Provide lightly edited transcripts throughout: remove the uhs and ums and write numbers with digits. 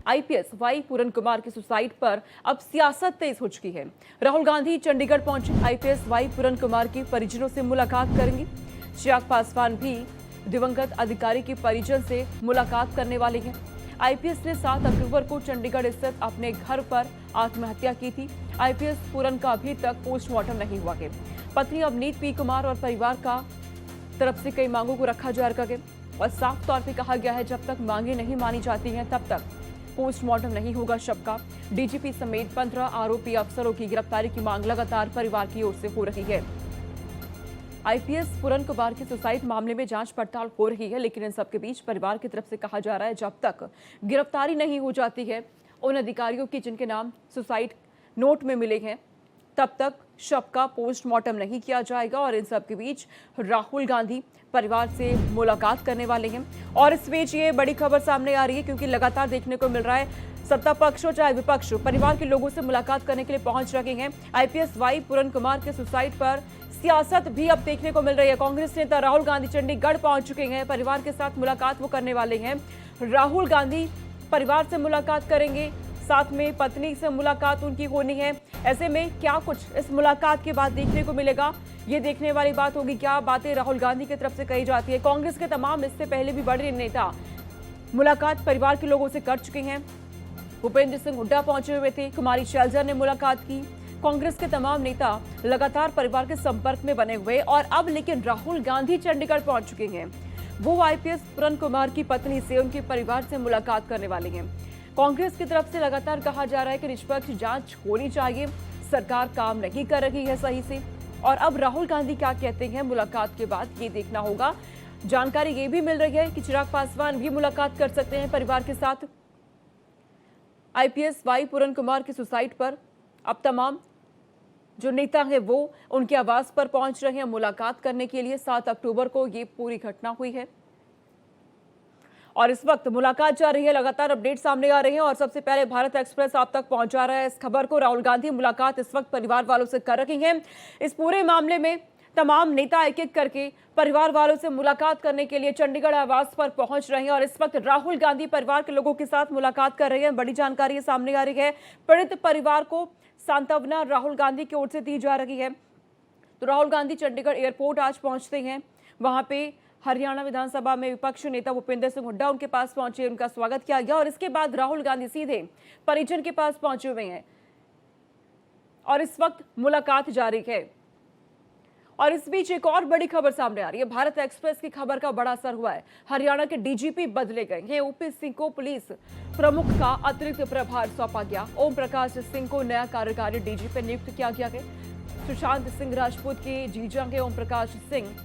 IPS Y पूरन कुमार की suicide पर अब सियासत तेज हो चुकी है। राहुल गांधी चंडीगढ़ पहुंचे, आईपीएस वाई पूरन कुमार के परिजनों से मुलाकात करेंगे। चिराग पासवान भी दिवंगत अधिकारी के परिजन से मुलाकात करने वाले हैं। आईपीएस ने 7 अक्टूबर को चंडीगढ़ स्थित अपने घर पर आत्महत्या की थी। आईपीएस पूरन का अभी तक पोस्टमार्टम नहीं हुआ है। पत्नी अवनीत पी कुमार और परिवार का तरफ से कई मांगों को रखा जा रहा है और साफ तौर पे कहा गया है जब तक मांगे नहीं मानी जाती हैं तब तक पोस्टमार्टम नहीं होगा शव का। डीजीपी समेत 15 आरोपी अफसरों की गिरफ्तारी की मांग लगातार परिवार की ओर से हो रही है। आईपीएस पूरन कुमार की सुसाइड मामले में जांच पड़ताल हो रही है, लेकिन इन सबके बीच परिवार की तरफ से कहा जा रहा है जब तक गिरफ्तारी नहीं हो जाती है उन अधिकारियों की जिनके नाम सुसाइड नोट में मिले हैं तब तक शव का पोस्टमार्टम नहीं किया जाएगा। और इन सब के बीच राहुल गांधी परिवार से मुलाकात करने वाले हैं और इस बीच ये बड़ी खबर सामने आ रही है क्योंकि लगातार देखने को मिल रहा है सत्ता पक्ष हो चाहे विपक्ष हो, परिवार के लोगों से मुलाकात करने के लिए पहुंच रहे हैं। आईपीएस वाई पूरन कुमार के सुसाइड पर सियासत भी अब देखने को मिल रही है। कांग्रेस नेता राहुल गांधी चंडीगढ़ पहुंच चुके हैं, परिवार के साथ मुलाकात वो करने वाले हैं। राहुल गांधी परिवार से मुलाकात करेंगे, साथ में पत्नी से मुलाकात उनकी होनी है। ऐसे में क्या कुछ इस मुलाकात के बाद देखने को मिलेगा, ये देखने वाली बात होगी। क्या बातें राहुल गांधी की तरफ से कही जाती है। कांग्रेस के तमाम इससे पहले भी बड़े नेता मुलाकात परिवार के लोगों से कर चुके हैं। भूपेंद्र सिंह हुड्डा पहुंचे हुए थे, कुमारी शैलजा ने मुलाकात की। कांग्रेस के तमाम नेता लगातार परिवार के संपर्क में बने हुए और अब लेकिन राहुल गांधी चंडीगढ़ पहुंच चुके हैं। वो आईपीएस पूरन कुमार की पत्नी से, उनके परिवार से मुलाकात करने वाले हैं। कांग्रेस की तरफ से लगातार कहा जा रहा है कि निष्पक्ष जांच होनी चाहिए, सरकार काम नहीं कर रही है सही से। और अब राहुल गांधी क्या कहते हैं मुलाकात के बाद, ये देखना होगा। जानकारी ये भी मिल रही है कि चिराग पासवान भी मुलाकात कर सकते हैं परिवार के साथ। आईपीएस वाई पूरन कुमार की सुसाइड पर अब तमाम जो नेता हैं वो उनके आवास पर पहुंच रहे हैं मुलाकात करने के लिए। 7 अक्टूबर को ये पूरी घटना हुई है और इस वक्त मुलाकात जा रही है। लगातार अपडेट सामने आ रहे हैं और सबसे पहले भारत एक्सप्रेस आप तक पहुंचा रहा है इस खबर को। राहुल गांधी मुलाकात इस वक्त परिवार वालों से कर रही हैं। इस पूरे मामले में तमाम नेता एक एक करके परिवार वालों से मुलाकात करने के लिए चंडीगढ़ आवास पर पहुंच रहे हैं और इस वक्त राहुल गांधी परिवार के लोगों के साथ मुलाकात कर रहे हैं। बड़ी जानकारी सामने आ रही है। पीड़ित परिवार को सांत्वना राहुल गांधी की ओर से दी जा रही है। तो राहुल गांधी चंडीगढ़ एयरपोर्ट आज पहुंचते हैं। वहां पे हरियाणा विधानसभा में विपक्ष नेता भूपेंद्र सिंह हुड्डा उनके पास पहुंचे, उनका स्वागत किया गया और इसके बाद राहुल गांधी सीधे परिजन के पास पहुंचे हुए हैं और इस वक्त मुलाकात जारी है। और इस बीच एक और बड़ी खबर सामने आ रही है। भारत एक्सप्रेस की खबर का बड़ा असर हुआ है। हरियाणा के डीजीपी बदले गए हैं। ओपी सिंह को पुलिस प्रमुख का अतिरिक्त प्रभार सौंपा गया। ओम प्रकाश सिंह को नया कार्यकारी डीजीपी नियुक्त किया गया है। सुशांत सिंह राजपूत के जीजा के ओम प्रकाश सिंह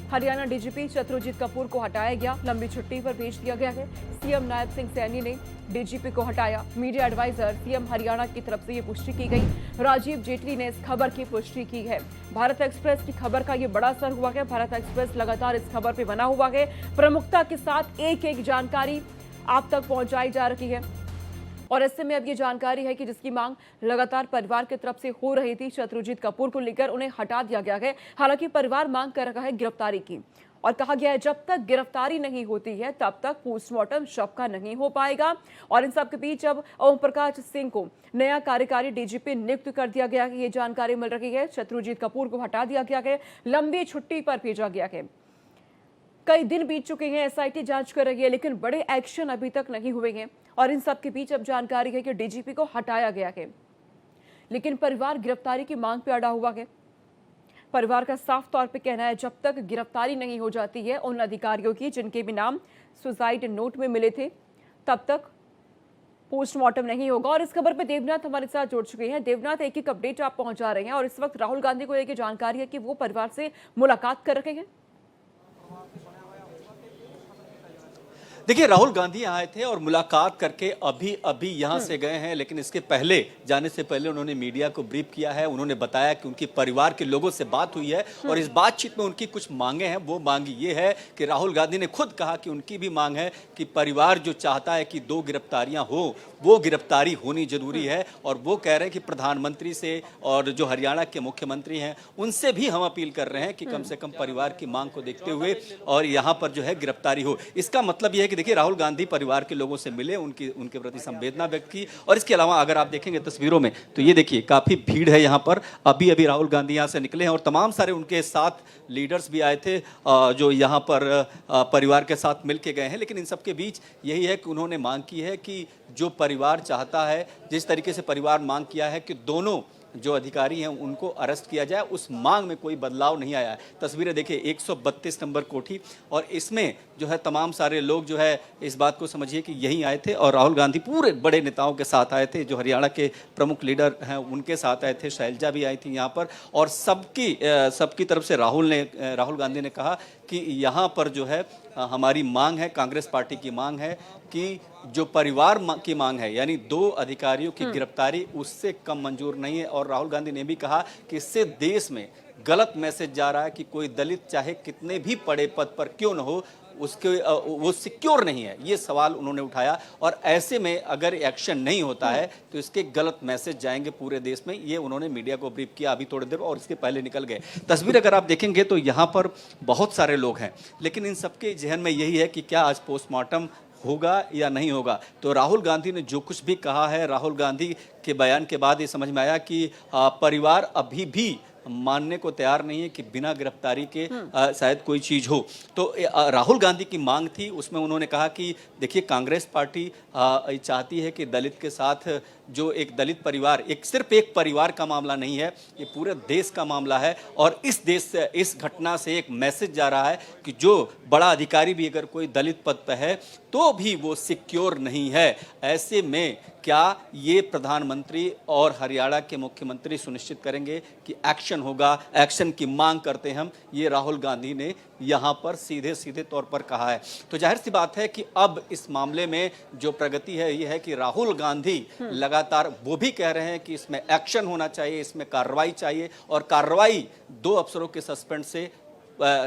हरियाणा डीजीपी शत्रुजीत कपूर को हटाया गया, लंबी छुट्टी पर भेज दिया गया है। सीएम नायब सिंह सैनी ने डीजीपी को हटाया। मीडिया एडवाइजर सीएम हरियाणा की तरफ से ये पुष्टि की गई। राजीव जेटली ने इस खबर की पुष्टि की है। भारत एक्सप्रेस की खबर का ये बड़ा असर हुआ है। भारत एक्सप्रेस लगातार इस खबर पे बना हुआ है। प्रमुखता के साथ एक एक जानकारी आप तक पहुंचाई जा रही है और ऐसे में अब ये जानकारी है कि जिसकी मांग लगातार परिवार की तरफ से हो रही थी, शत्रुजीत कपूर को लेकर उन्हें हटा दिया गया है। हालांकि परिवार मांग कर रहा है गिरफ्तारी की और कहा गया है जब तक गिरफ्तारी नहीं होती है तब तक पोस्टमार्टम शव का नहीं हो पाएगा। और इन सब के बीच अब ओम प्रकाश सिंह को नया कार्यकारी डीजीपी नियुक्त कर दिया गया है। ये जानकारी मिल रही है। शत्रुजीत कपूर को हटा दिया गया है, लंबी छुट्टी पर भेजा गया है। कई दिन बीत चुके हैं, एसआईटी जांच कर रही है लेकिन बड़े एक्शन अभी तक नहीं हुए हैं। और इन सब के बीच अब जानकारी है कि डीजीपी को हटाया गया है लेकिन परिवार गिरफ्तारी की मांग पे अड़ा हुआ है। परिवार का साफ तौर पे कहना है जब तक गिरफ्तारी नहीं हो जाती है उन अधिकारियों की जिनके भी नाम सुसाइड नोट में मिले थे तब तक पोस्टमार्टम नहीं होगा। और इस खबर पे देवनाथ हमारे साथ जुड़ चुके हैं। देवनाथ, एक एक अपडेट आप पहुंचा रहे हैं और इस वक्त राहुल गांधी को लेकर जानकारी है कि वो परिवार से मुलाकात कर रहे हैं। देखिए, राहुल गांधी यहाँ आए थे और मुलाकात करके अभी अभी यहाँ से गए हैं, लेकिन इसके पहले जाने से पहले उन्होंने मीडिया को ब्रीफ किया है। उन्होंने बताया कि उनकी परिवार के लोगों से बात हुई है और इस बातचीत में उनकी कुछ मांगे हैं। वो मांग ये है कि राहुल गांधी ने खुद कहा कि उनकी भी मांग है कि परिवार जो चाहता है कि 2 गिरफ्तारियां हो, वो गिरफ्तारी होनी जरूरी है। और वो कह रहे हैं कि प्रधानमंत्री से और जो हरियाणा के मुख्यमंत्री हैं उनसे भी हम अपील कर रहे हैं कि कम से कम परिवार की मांग को देखते हुए और यहाँ पर जो है गिरफ्तारी हो। इसका मतलब यह है कि कि देखिए राहुल गांधी परिवार के लोगों से मिले, उनके प्रति संवेदना व्यक्त की। और इसके अलावा अगर आप देखेंगे तस्वीरों में तो ये देखिए काफी भीड़ है यहाँ पर। अभी अभी राहुल गांधी यहाँ से निकले हैं और तमाम सारे उनके साथ लीडर्स भी आए थे जो यहाँ पर परिवार के साथ मिल के गए हैं। लेकिन इन सब के बीच यही है कि उन्होंने मांग की है कि जो परिवार चाहता है, जिस तरीके से परिवार मांग किया है कि दोनों जो अधिकारी हैं उनको अरेस्ट किया जाए, उस मांग में कोई बदलाव नहीं आया है। तस्वीरें देखिए 132 नंबर कोठी, और इसमें जो है तमाम सारे लोग जो है इस बात को समझिए कि यहीं आए थे और राहुल गांधी पूरे बड़े नेताओं के साथ आए थे। जो हरियाणा के प्रमुख लीडर हैं उनके साथ आए थे, शैलजा भी आई थी यहाँ पर। और सबकी तरफ से राहुल गांधी ने कहा कि यहाँ पर जो है हमारी मांग है, कांग्रेस पार्टी की मांग है कि जो परिवार की मांग है, यानी 2 अधिकारियों की गिरफ्तारी, उससे कम मंजूर नहीं है। और राहुल गांधी ने भी कहा कि इससे देश में गलत मैसेज जा रहा है कि कोई दलित चाहे कितने भी बड़े पद पर क्यों न हो, वो सिक्योर नहीं है। ये सवाल उन्होंने उठाया और ऐसे में अगर एक्शन नहीं होता है तो इसके गलत मैसेज जाएंगे पूरे देश में। ये उन्होंने मीडिया को ब्रीफ किया अभी थोड़ी देर और इसके पहले निकल गए। तस्वीर अगर आप देखेंगे तो यहाँ पर बहुत सारे लोग हैं, लेकिन इन सबके जहन में यही है कि क्या आज पोस्टमार्टम होगा या नहीं होगा। तो राहुल गांधी ने जो कुछ भी कहा है, राहुल गांधी के बयान के बाद ये समझ में आया कि परिवार अभी भी मानने को तैयार नहीं है कि बिना गिरफ्तारी के शायद कोई चीज हो। तो राहुल गांधी की मांग थी, उसमें उन्होंने कहा कि देखिए कांग्रेस पार्टी चाहती है कि दलित के साथ जो एक दलित परिवार, सिर्फ एक परिवार का मामला नहीं है, ये पूरे देश का मामला है। और इस देश से, इस घटना से एक मैसेज जा रहा है कि जो बड़ा अधिकारी भी अगर कोई दलित पद पर है तो भी वो सिक्योर नहीं है। ऐसे में क्या ये प्रधानमंत्री और हरियाणा के मुख्यमंत्री सुनिश्चित करेंगे कि एक्शन होगा? एक्शन की मांग करते हैं हम, ये राहुल गांधी ने यहाँ पर सीधे तौर पर कहा है। तो जाहिर सी बात है कि अब इस मामले में जो प्रगति है ये है कि राहुल गांधी लगातार वो भी कह रहे हैं कि इसमें एक्शन होना चाहिए, इसमें कार्रवाई चाहिए, और कार्रवाई 2 अफसरों के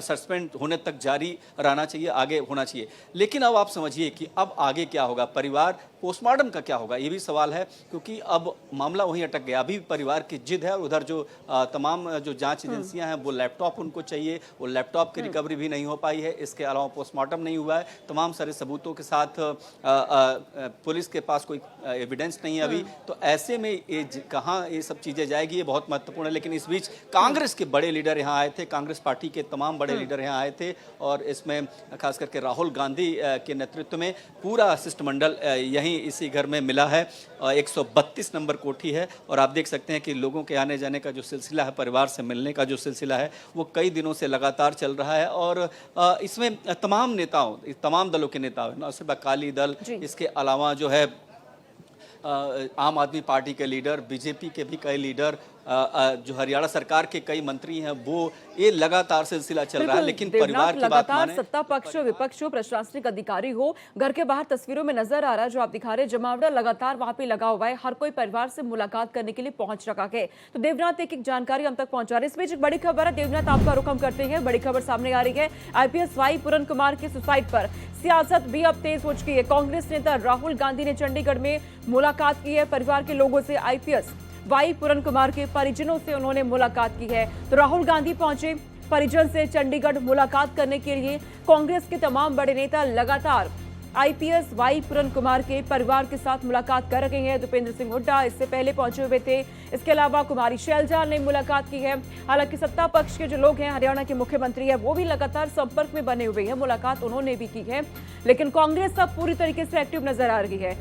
सस्पेंड होने तक जारी रहना चाहिए, आगे होना चाहिए। लेकिन अब आप समझिए कि अब आगे क्या होगा, परिवार पोस्टमार्टम का क्या होगा, ये भी सवाल है, क्योंकि अब मामला वहीं अटक गया। अभी परिवार की जिद है और उधर जो तमाम जो जांच एजेंसियां हैं वो लैपटॉप उनको चाहिए, वो लैपटॉप की रिकवरी भी नहीं हो पाई है। इसके अलावा पोस्टमार्टम नहीं हुआ है, तमाम सारे सबूतों के साथ पुलिस के पास कोई एविडेंस नहीं है अभी। तो ऐसे में ये कहाँ ये सब चीज़ें जाएगी, ये बहुत महत्वपूर्ण है। लेकिन इस बीच कांग्रेस के बड़े लीडर यहाँ आए थे, कांग्रेस पार्टी के तमाम बड़े लीडर यहाँ आए थे, और इसमें खास करके राहुल गांधी के नेतृत्व में पूरा शिष्टमंडल यहीं इसी घर में मिला है। 132 नंबर कोठी है, और आप देख सकते हैं कि लोगों के आने जाने का जो सिलसिला है, परिवार से मिलने का जो सिलसिला है, वो कई दिनों से लगातार चल रहा है। और इसमें तमाम नेताओं, तमाम दलों के नेता, न सिर्फ अकाली दल, इसके अलावा जो है आम आदमी पार्टी के लीडर, बीजेपी के भी कई लीडर, जो हरियाणा सरकार के कई मंत्री हैं, वो ये लगातार सिलसिला चल रहा है। लेकिन परिवार की बात माने, सत्ता पक्ष हो, विपक्ष हो, प्रशासनिक अधिकारी हो, घर के बाहर तस्वीरों में नजर आ रहा है जो आप दिखा रहे हैं, जमावड़ा लगातार वहां पे लगा हुआ है, हर कोई परिवार से मुलाकात करने के लिए पहुंच रखा है। तो देवनाथ एक जानकारी हम तक पहुंचा रहे हैं। इस बीच एक बड़ी खबर है, देवनाथ आपका रुख हम करते हैं। बड़ी खबर सामने आ रही है, IPS वाई पूरन कुमार के सुसाइड पर सियासत भी अब तेज हो चुकी है। कांग्रेस नेता राहुल गांधी ने चंडीगढ़ में मुलाकात की है परिवार के लोगों से। IPS वाई पूरन कुमार के परिजनों से उन्होंने मुलाकात की है। तो राहुल गांधी पहुंचे परिजन से चंडीगढ़ मुलाकात करने के लिए। कांग्रेस के तमाम बड़े नेता लगातार IPS वाई पूरन कुमार के परिवार के साथ मुलाकात कर रहे हैं। भूपेंद्र सिंह हुड्डा इससे पहले पहुंचे हुए थे। इसके अलावा कुमारी शैलजा ने मुलाकात की है। हालांकि सत्ता पक्ष के जो लोग हैं, हरियाणा के मुख्यमंत्री है, वो भी लगातार संपर्क में बने हुए हैं, मुलाकात उन्होंने भी की है। लेकिन कांग्रेस अब पूरी तरीके से एक्टिव नजर आ रही है।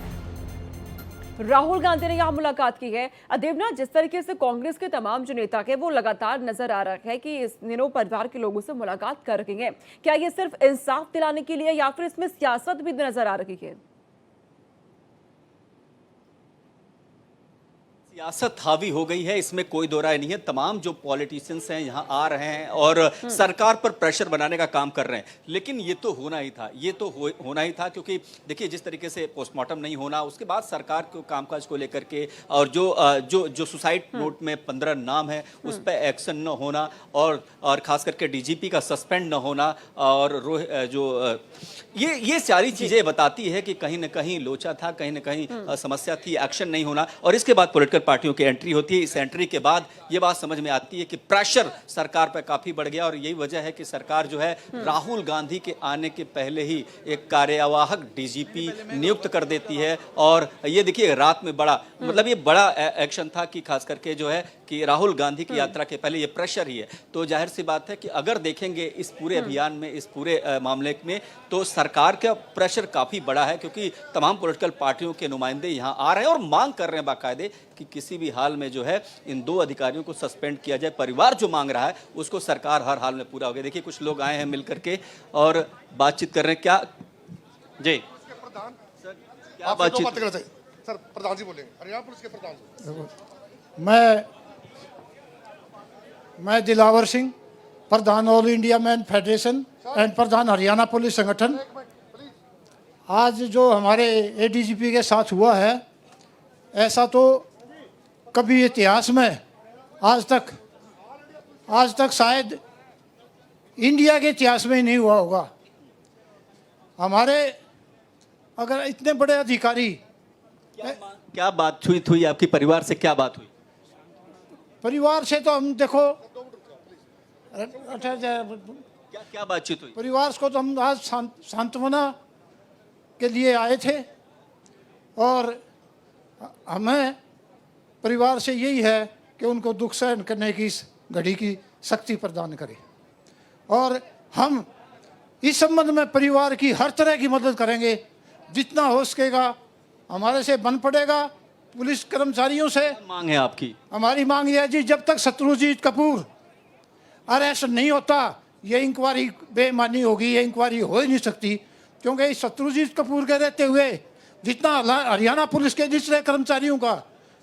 राहुल गांधी ने यहां मुलाकात की है। देवनाथ, जिस तरीके से कांग्रेस के तमाम जो नेता है वो लगातार नजर आ रहा है कि इस दिनों परिवार के लोगों से मुलाकात कर रहे हैं, क्या ये सिर्फ इंसाफ दिलाने के लिए या फिर इसमें सियासत भी नजर आ रही है? सियासत हावी हो गई है, इसमें कोई दो राय नहीं है। तमाम जो पॉलिटिशियंस हैं यहाँ आ रहे हैं और सरकार पर प्रेशर बनाने का काम कर रहे हैं। लेकिन ये तो होना ही था, ये तो होना ही था, क्योंकि देखिए जिस तरीके से पोस्टमार्टम नहीं होना, उसके बाद सरकार को कामकाज को लेकर के और जो सुसाइड नोट में 15 नाम है उस पर एक्शन न होना, और खास करके DGP का सस्पेंड न होना, और ये सारी चीजें बताती है कि कहीं ना कहीं लोचा था, कहीं ना कहीं समस्या थी, एक्शन नहीं होना। और इसके बाद पॉलिटिकल पार्टियों की एंट्री होती है। इस एंट्री के बाद ये बात समझ में आती है कि प्रेशर सरकार पर काफी बढ़ गया और यही वजह है कि सरकार जो है राहुल गांधी के आने के पहले ही एक कार्यवाहक डीजीपी नियुक्त कर देती है। और ये देखिए रात में बड़ा मतलब ये बड़ा एक्शन था कि खास करके जो है कि राहुल गांधी की यात्रा के पहले ये प्रेशर ही है। तो जाहिर सी बात है कि अगर देखेंगे इस पूरे अभियान में, इस पूरे मामले में, तो सरकार का प्रेशर काफी बड़ा है क्योंकि तमाम पॉलिटिकल पार्टियों के नुमाइंदे यहाँ आ रहे हैं और मांग कर रहे हैं बाकायदे कि किसी भी हाल में जो है इन 2 अधिकारियों को सस्पेंड किया जाए। परिवार जो मांग रहा है उसको सरकार हर हाल में पूरा हो गया। देखिए कुछ लोग आए हैं मिलकर के और बातचीत कर रहे हैं। क्या जी सर, क्या बातचीत? सर प्रधान जी बोलेंगे, हरियाणा पुलिस के प्रधान। मैं दिलावर सिंह, प्रधान all India man federation and प्रधान हरियाणा पुलिस संगठन। आज जो हमारे एडीजीपी के साथ हुआ है, ऐसा तो कभी इतिहास में आज तक शायद इंडिया के इतिहास में ही नहीं हुआ होगा। हमारे अगर इतने बड़े अधिकारी, क्या बात हुई आपकी परिवार से, क्या बात हुई? परिवार से तो हम देखो क्या बातचीत हुई? परिवार को तो हम आज सांत्वना के लिए आए थे और हमें परिवार से यही है कि उनको दुख सहन करने की इस घड़ी की शक्ति प्रदान करें और हम इस संबंध में परिवार की हर तरह की मदद करेंगे, जितना हो सकेगा हमारे से बन पड़ेगा। पुलिस कर्मचारियों से मांग है आपकी? हमारी मांग यह है जी, जब तक शत्रुजीत कपूर अरेस्ट नहीं होता ये इंक्वायरी बेईमानी होगी, ये इंक्वायरी हो ही नहीं सकती। क्योंकि इस शत्रुजीत कपूर के रहते हुए जितना हरियाणा पुलिस के निचले कर्मचारियों का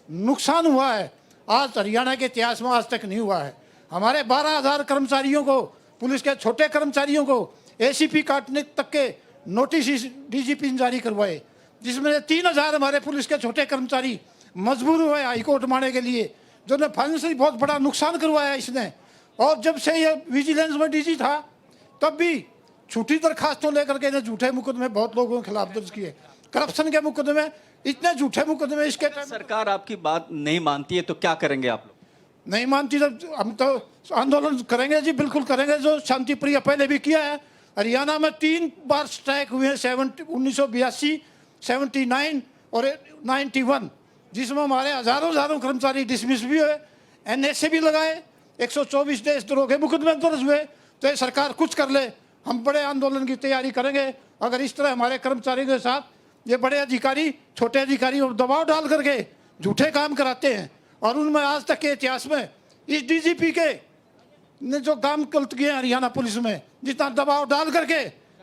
नुकसान हुआ है आज हरियाणा के इतिहास में आज तक नहीं हुआ है। हमारे 12,000 कर्मचारियों को, पुलिस के छोटे कर्मचारियों को एसीपी काटने तक के नोटिस डीजीपी ने जारी करवाए, जिसमें 3,000 हमारे पुलिस के छोटे कर्मचारी मजबूर हुए हाईकोर्ट माने के लिए, जो ने फाइनेंशियली बहुत बड़ा नुकसान करवाया इसने। और जब से ये विजिलेंस में डीजी था तब भी झूठी दरखास्तों लेकर के झूठे मुकदमे बहुत लोगों के खिलाफ दर्ज किए, करप्शन के मुकदमे, इतने झूठे मुकदमे। इसके सरकार आपकी बात नहीं मानती है तो क्या करेंगे आप लोग? नहीं मानती तो हम तो आंदोलन करेंगे जी, बिल्कुल करेंगे, जो शांति प्रिय पहले भी किया है। हरियाणा में 3 बार स्ट्राइक हुए हैं, 1982, 79 और 91, जिसमें हमारे हजारों कर्मचारी डिसमिस भी हुए, एनएसए भी लगाए, 124 देशद्रोह के मुकदमे दर्ज हुए। तो ये सरकार कुछ कर ले, हम बड़े आंदोलन की तैयारी करेंगे। अगर इस तरह हमारे कर्मचारियों के साथ ये बड़े अधिकारी, छोटे अधिकारी दबाव डाल करके झूठे काम कराते हैं और उनमें आज तक के इतिहास में इस डीजीपी के ने जो काम गलत किए हरियाणा पुलिस में, जितना दबाव डाल करके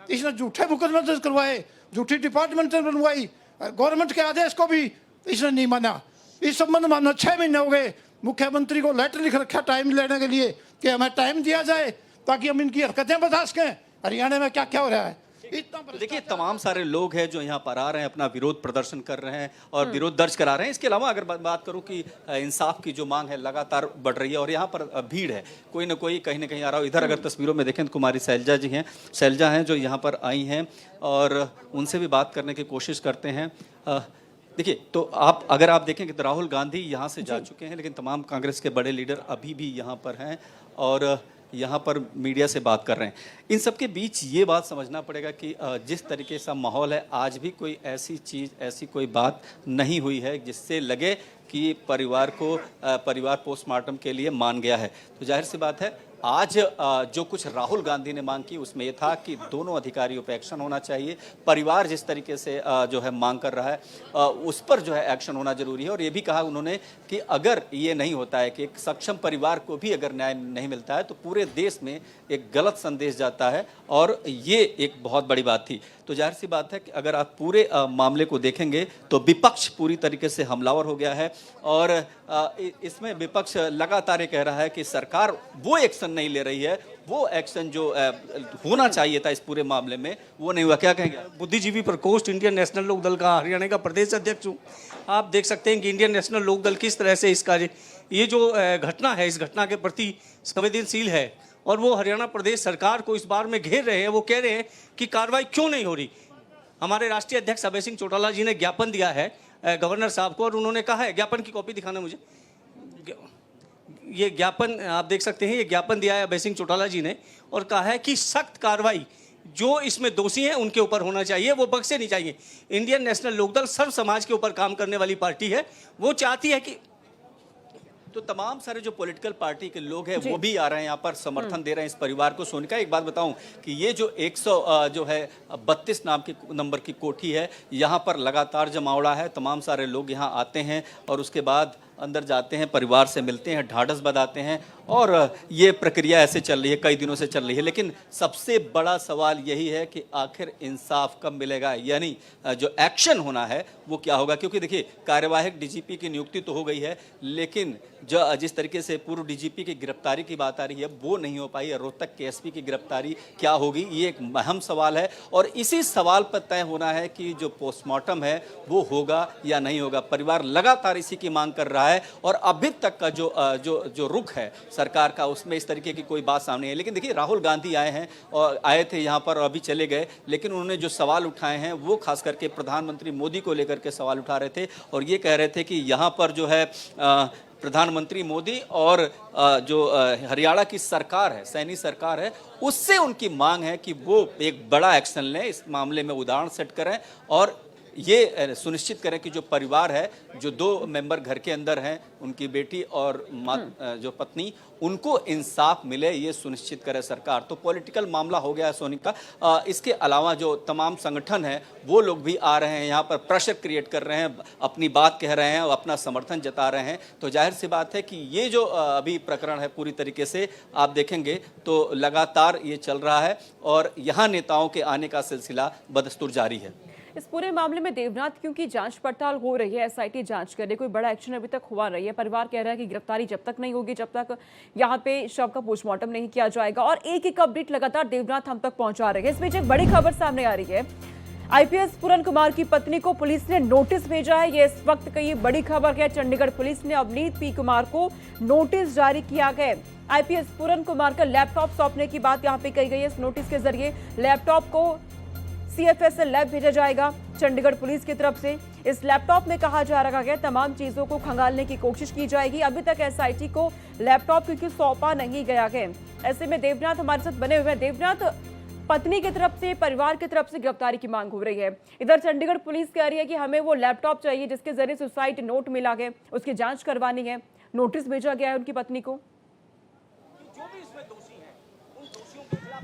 इसने झूठे मुकदमे दर्ज करवाए, झूठी डिपार्टमेंट बनवाई, गवर्नमेंट के आदेश को भी इसने नहीं माना। इस संबंध में हमने 6 महीने हो गए मुख्यमंत्री को लेटर लिख रखा टाइम लेने के लिए कि हमें टाइम दिया जाए ताकि हम इनकी हरकतें बता सकें, हरियाणा में क्या क्या हो रहा है। तो देखिए तमाम सारे लोग हैं जो यहाँ पर आ रहे हैं, अपना विरोध प्रदर्शन कर रहे हैं और विरोध दर्ज करा रहे हैं। इसके अलावा अगर बात करूं कि इंसाफ की जो मांग है लगातार बढ़ रही है और यहाँ पर भीड़ है, कोई ना कोई कहीं ना कहीं आ रहा हो। इधर अगर तस्वीरों में देखें तो कुमारी शैलजा जी हैं, शैलजा हैं जो यहाँ पर आई हैं और उनसे भी बात करने की कोशिश करते हैं। देखिए तो अगर आप देखें तो राहुल गांधी यहाँ से जा चुके हैं, लेकिन तमाम कांग्रेस के बड़े लीडर अभी भी यहाँ पर हैं और यहाँ पर मीडिया से बात कर रहे हैं। इन सब के बीच ये बात समझना पड़ेगा कि जिस तरीके से माहौल है, आज भी कोई ऐसी चीज़, ऐसी कोई बात नहीं हुई है जिससे लगे कि परिवार पोस्टमार्टम के लिए मान गया है। तो जाहिर सी बात है आज जो कुछ राहुल गांधी ने मांग की उसमें यह था कि दोनों अधिकारियों पर एक्शन होना चाहिए। परिवार जिस तरीके से जो है मांग कर रहा है उस पर जो है एक्शन होना जरूरी है। और ये भी कहा उन्होंने कि अगर ये नहीं होता है कि एक सक्षम परिवार को भी अगर न्याय नहीं मिलता है तो पूरे देश में एक गलत संदेश जाता है और ये एक बहुत बड़ी बात थी। तो जाहिर सी बात है कि अगर आप पूरे मामले को देखेंगे तो विपक्ष पूरी तरीके से हमलावर हो गया है और इसमें विपक्ष लगातार ये कह रहा है कि सरकार वो एक्शन नहीं ले रही है, वो एक्शन जो होना चाहिए था इस पूरे मामले में वो नहीं हुआ। क्या कहेंगे? बुद्धिजीवी प्रकोष्ठ इंडियन नेशनल लोक दल का हरियाणा का प्रदेश अध्यक्ष हूँ। आप देख सकते हैं कि इंडियन नेशनल लोक दल किस तरह से इसका ये जो घटना है, इस घटना के प्रति संवेदनशील है और वो हरियाणा प्रदेश सरकार को इस बार में घेर रहे हैं। वो कह रहे हैं कि कार्रवाई क्यों नहीं हो रही। हमारे राष्ट्रीय अध्यक्ष अभय सिंह चौटाला जी ने ज्ञापन दिया है गवर्नर साहब को, और उन्होंने कहा है, ज्ञापन की कॉपी दिखाना मुझे, ये ज्ञापन आप देख सकते हैं, ये ज्ञापन दिया है अभय सिंह चौटाला जी ने, और कहा है कि सख्त कार्रवाई जो इसमें दोषी हैं उनके ऊपर होना चाहिए, वो बख्शे नहीं चाहिए। इंडियन नेशनल लोकदल सर्व समाज के ऊपर काम करने वाली पार्टी है, वो चाहती है कि तो तमाम सारे जो पॉलिटिकल पार्टी के लोग हैं वो भी आ रहे हैं यहाँ पर, समर्थन दे रहे हैं इस परिवार को। सोनिका, एक बात बताऊं कि ये जो 100 जो है 32 नाम की नंबर की कोठी है, यहाँ पर लगातार जमावड़ा है। तमाम सारे लोग यहाँ आते हैं और उसके बाद अंदर जाते हैं, परिवार से मिलते हैं, ढाढ़स बंधाते हैं, और ये प्रक्रिया ऐसे चल रही है, कई दिनों से चल रही है। लेकिन सबसे बड़ा सवाल यही है कि आखिर इंसाफ कब मिलेगा, यानी जो एक्शन होना है वो क्या होगा। क्योंकि देखिए, कार्यवाहक डीजीपी की नियुक्ति तो हो गई है, लेकिन जो जिस तरीके से पूर्व डीजीपी की गिरफ्तारी की बात आ रही है वो नहीं हो पाई है। रोहतक के एसपी की गिरफ्तारी क्या होगी, ये एक अहम सवाल है, और इसी सवाल पर तय होना है कि जो पोस्टमार्टम है वो होगा या नहीं होगा। परिवार लगातार इसी की मांग कर रहा है, और अभी तक का जो रुख है सरकार का, उसमें इस तरीके की कोई बात सामने है। लेकिन देखिए, राहुल गांधी आए थे यहाँ पर और अभी चले गए, लेकिन उन्होंने जो सवाल उठाए हैं वो खास करके प्रधानमंत्री मोदी को लेकर के सवाल उठा रहे थे, और ये कह रहे थे कि यहाँ पर जो है प्रधानमंत्री मोदी और जो हरियाणा की सरकार है, सैनी सरकार है, उससे उनकी मांग है कि वो एक बड़ा एक्शन लें, इस मामले में उदाहरण सेट करें, और ये सुनिश्चित करें कि जो परिवार है, जो 2 मेंबर घर के अंदर हैं, उनकी बेटी और जो पत्नी, उनको इंसाफ मिले, ये सुनिश्चित करे सरकार। तो पॉलिटिकल मामला हो गया है सोनिका। इसके अलावा जो तमाम संगठन हैं वो लोग भी आ रहे हैं यहाँ पर, प्रेशर क्रिएट कर रहे हैं, अपनी बात कह रहे हैं और अपना समर्थन जता रहे हैं। तो जाहिर सी बात है कि ये जो अभी प्रकरण है पूरी तरीके से आप देखेंगे तो लगातार ये चल रहा है, और यहाँ नेताओं के आने का सिलसिला बदस्तूर जारी है। इस पूरे मामले में देवनाथ, क्योंकि जांच पड़ताल हो रही है, एसआईटी जांच कर रही है, कोई बड़ा एक्शन अभी तक हुआ नहीं है। परिवार कह रहा है कि गिरफ्तारी जब तक नहीं होगी, जब तक यहाँ पे शव का पोस्टमार्टम नहीं किया जाएगा, और एक अपडेट लगातार देवनाथ हम तक पहुंचा रहे हैं। इस बीच एक बड़ी खबर सामने आ रही है। आईपीएस पूरन कुमार की पत्नी को पुलिस ने नोटिस भेजा है। ये इस वक्त की बड़ी खबर है। चंडीगढ़ पुलिस ने अवनीत पी कुमार को नोटिस जारी किया गया। आईपीएस पूरन कुमार का लैपटॉप सौंपने की बात यहाँ पे कही गई है। इस नोटिस के जरिए लैपटॉप को सीएफएसएल लैब भेजा जाएगा चंडीगढ़ पुलिस की तरफ से। इस लैपटॉप में कहा जा रहा है तमाम चीजों को खंगालने की कोशिश की जाएगी। अभी तक एसआईटी को लैपटॉप क्योंकि सौंपा नहीं गया है। ऐसे में देवनाथ हमारे साथ बने हुए हैं। देवनाथ, पत्नी की तरफ से, परिवार की तरफ से गिरफ्तारी की मांग हो रही है। इधर चंडीगढ़ पुलिस कह रही है कि हमें वो लैपटॉप चाहिए जिसके जरिए सुसाइड नोट मिला है, उसकी जांच करवानी है। नोटिस भेजा गया है उनकी पत्नी को।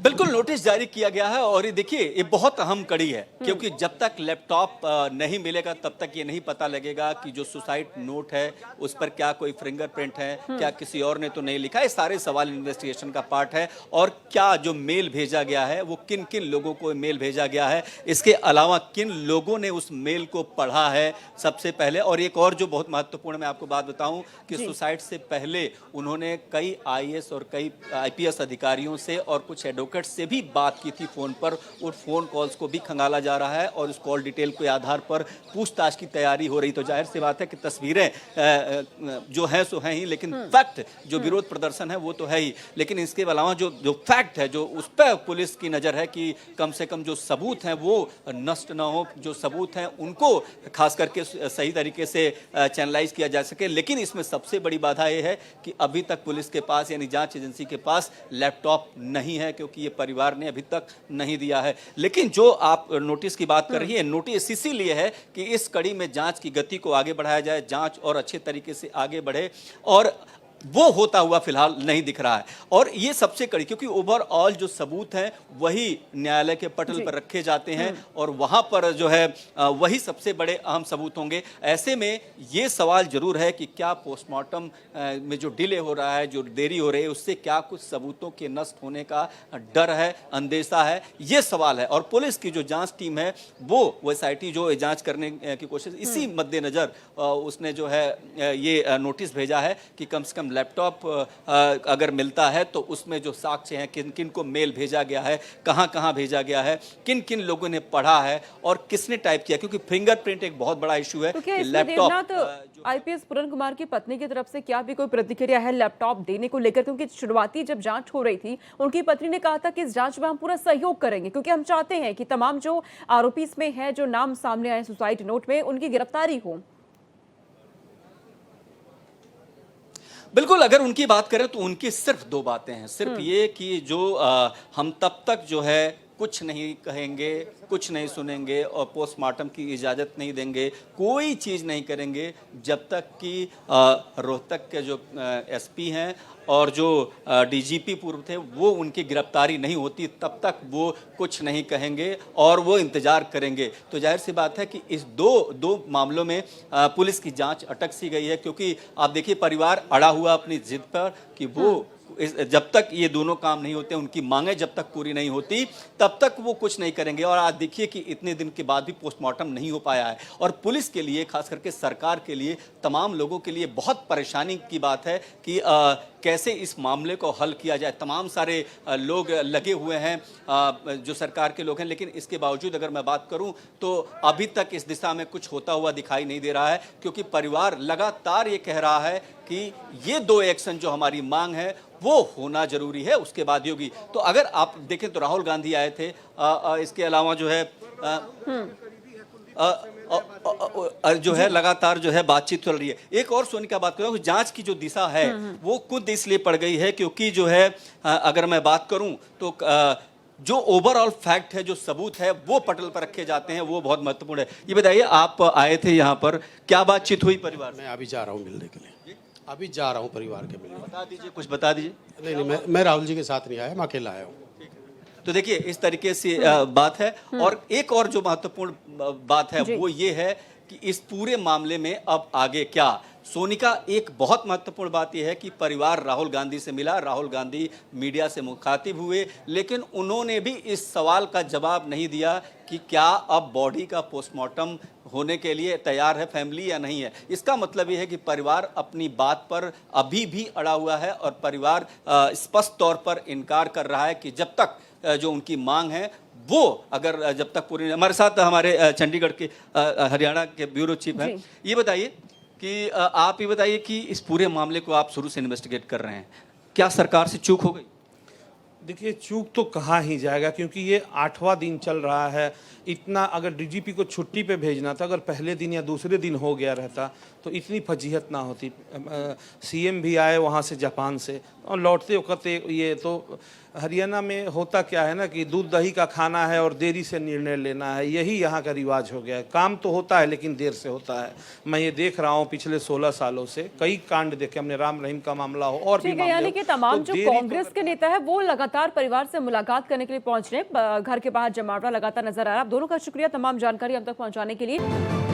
बिल्कुल नोटिस जारी किया गया है, और ये देखिए, ये बहुत अहम कड़ी है, क्योंकि जब तक लैपटॉप नहीं मिलेगा तब तक ये नहीं पता लगेगा कि जो सुसाइड नोट है उस पर क्या कोई फिंगरप्रिंट है, क्या किसी और ने तो नहीं लिखा। ये सारे सवाल इन्वेस्टिगेशन का पार्ट है, और क्या जो मेल भेजा गया है वो किन किन लोगों को मेल भेजा गया है, इसके अलावा किन लोगों ने उस मेल को पढ़ा है सबसे पहले। और एक और जो बहुत महत्वपूर्ण, मैं आपको बात बताऊं कि सुसाइड से पहले उन्होंने कई आईएएस और कई आईपीएस अधिकारियों से और कुछ एडवोकेट से भी बात की थी फोन पर। और फोन कॉल्स को भी खंगाला जा रहा है, और उस कॉल डिटेल के आधार पर पूछताछ की तैयारी हो रही। तो जाहिर सी बात है कि तस्वीरें जो हैं सो हैं ही, लेकिन फैक्ट जो विरोध प्रदर्शन है वो तो है ही, लेकिन इसके अलावा जो फैक्ट है, जो उस पर पुलिस की नजर है कि कम से कम जो सबूत हैं वो नष्ट ना हो, जो सबूत हैं उनको खास करके सही तरीके से चैनलाइज किया जा सके। लेकिन इसमें सबसे बड़ी बाधा यह है कि अभी तक पुलिस के पास, यानी जांच एजेंसी के पास लैपटॉप नहीं है, क्योंकि ये परिवार ने अभी तक नहीं दिया है। लेकिन जो आप नोटिस की बात कर रही है, नोटिस इसीलिए है कि इस कड़ी में जांच की गति को आगे बढ़ाया जाए, जांच और अच्छे तरीके से आगे बढ़े, और वो होता हुआ फिलहाल नहीं दिख रहा है। और ये सबसे कड़ी, क्योंकि ओवरऑल जो सबूत हैं वही न्यायालय के पटल पर रखे जाते हैं, और वहां पर जो है वही सबसे बड़े अहम सबूत होंगे। ऐसे में ये सवाल जरूर है कि क्या पोस्टमार्टम में जो डिले हो रहा है, जो देरी हो रही है, उससे क्या कुछ सबूतों के नष्ट होने का डर है, अंदेशा है, ये सवाल है। और पुलिस की जो जांच टीम है वो एसआईटी जो जांच करने की कोशिश, इसी मद्देनजर उसने जो है ये नोटिस भेजा है कि कम से कम सिस्टम लैपटॉप अगर मिलता है तो उसमें जो साक्ष्य हैं, किन किन को मेल भेजा गया है, कहाँ कहाँ भेजा गया है, किन किन लोगों ने पढ़ा है और किसने टाइप किया, क्योंकि फिंगरप्रिंट एक बहुत बड़ा इशू है तो क्या कि इसमें देवनाथ लैपटॉप आईपीएस पूरन कुमार की पत्नी की तरफ से क्या भी कोई प्रतिक्रिया है लैपटॉप देने को लेकर? क्योंकि शुरुआती जब जांच हो रही थी उनकी पत्नी ने कहा था कि इस जांच में हम पूरा सहयोग करेंगे, क्योंकि हम चाहते हैं कि तमाम जो आरोपी इसमें है, जो नाम सामने आए सुसाइड नोट में, उनकी गिरफ्तारी हो। बिल्कुल, अगर उनकी बात करें तो उनकी सिर्फ दो बातें हैं, सिर्फ ये कि जो हम तब तक जो है कुछ नहीं कहेंगे, कुछ नहीं सुनेंगे और पोस्टमार्टम की इजाज़त नहीं देंगे, कोई चीज़ नहीं करेंगे जब तक कि रोहतक के जो एसपी हैं और जो डीजीपी पूर्व थे वो उनकी गिरफ्तारी नहीं होती, तब तक वो कुछ नहीं कहेंगे और वो इंतज़ार करेंगे। तो जाहिर सी बात है कि इस दो मामलों में पुलिस की जांच अटक सी गई है, क्योंकि आप देखिए परिवार अड़ा हुआ अपनी जिद पर कि वो जब तक ये दोनों काम नहीं होते, उनकी मांगें जब तक पूरी नहीं होती तब तक वो कुछ नहीं करेंगे। और आज देखिए कि इतने दिन के बाद भी पोस्टमार्टम नहीं हो पाया है और पुलिस के लिए, खास करके सरकार के लिए, तमाम लोगों के लिए बहुत परेशानी की बात है कि कैसे इस मामले को हल किया जाए। तमाम सारे लोग लगे हुए हैं, जो सरकार के लोग हैं, लेकिन इसके बावजूद अगर मैं बात करूं तो अभी तक इस दिशा में कुछ होता हुआ दिखाई नहीं दे रहा है, क्योंकि परिवार लगातार ये कह रहा है कि ये दो एक्शन जो हमारी मांग है वो होना जरूरी है, उसके बाद ही होगी। तो अगर आप देखें तो राहुल गांधी आए थे, इसके अलावा जो है जो है लगातार जो है बातचीत चल रही है। एक और सोनी का बात करूं, जांच की जो दिशा है वो खुद इसलिए पड़ गई है क्योंकि जो है अगर मैं बात करूं तो जो ओवरऑल फैक्ट है, जो सबूत है, वो पटल पर रखे जाते हैं, वो बहुत महत्वपूर्ण है। ये बताइए, आप आए थे यहाँ पर, क्या बातचीत हुई परिवार से? मैं अभी जा रहा हूँ मिलने के लिए, अभी जा रहा हूँ परिवार के मिलने। बता दीजिए, कुछ बता दीजिए। नहीं, मैं राहुल जी के साथ नहीं आया, मैं अकेला आया हूँ। तो देखिए इस तरीके से बात है। और एक और जो महत्वपूर्ण बात है वो ये है कि इस पूरे मामले में अब आगे क्या। सोनिका, एक बहुत महत्वपूर्ण बात यह है कि परिवार राहुल गांधी से मिला, राहुल गांधी मीडिया से मुखातिब हुए, लेकिन उन्होंने भी इस सवाल का जवाब नहीं दिया कि क्या अब बॉडी का पोस्टमार्टम होने के लिए तैयार है फैमिली या नहीं है। इसका मतलब यह है कि परिवार अपनी बात पर अभी भी अड़ा हुआ है और परिवार स्पष्ट तौर पर इनकार कर रहा है कि जब तक जो उनकी मांग है वो अगर जब तक पूरी। हमारे साथ हमारे चंडीगढ़ के हरियाणा के ब्यूरो चीफ हैं। ये बताइए कि आप ये बताइए कि इस पूरे मामले को आप शुरू से इन्वेस्टिगेट कर रहे हैं, क्या सरकार से चूक हो गई? देखिए, चूक तो कहा ही जाएगा, क्योंकि ये 8वां दिन चल रहा है। इतना अगर डीजीपी को छुट्टी पे भेजना था, अगर पहले दिन या दूसरे दिन हो गया रहता तो इतनी फजीहत ना होती। सीएम भी आए वहाँ से, जापान से, और लौटते वक्त ये तो हरियाणा में होता क्या है ना कि दूध दही का खाना है और देरी से निर्णय लेना है, यही यहाँ का रिवाज हो गया है। काम तो होता है लेकिन देर से होता है। मैं ये देख रहा हूँ पिछले 16 सालों से कई कांड देखे हमने, राम रहीम का मामला हो और भी मामले। यानी कि तमाम जो कांग्रेस के नेता है वो लगातार परिवार से मुलाकात करने के लिए पहुंच रहे हैं। घर के बाहर जमावड़ा लगातार नजर आ रहा है। आप दोनों का शुक्रिया तमाम जानकारी हम तक पहुंचाने के लिए।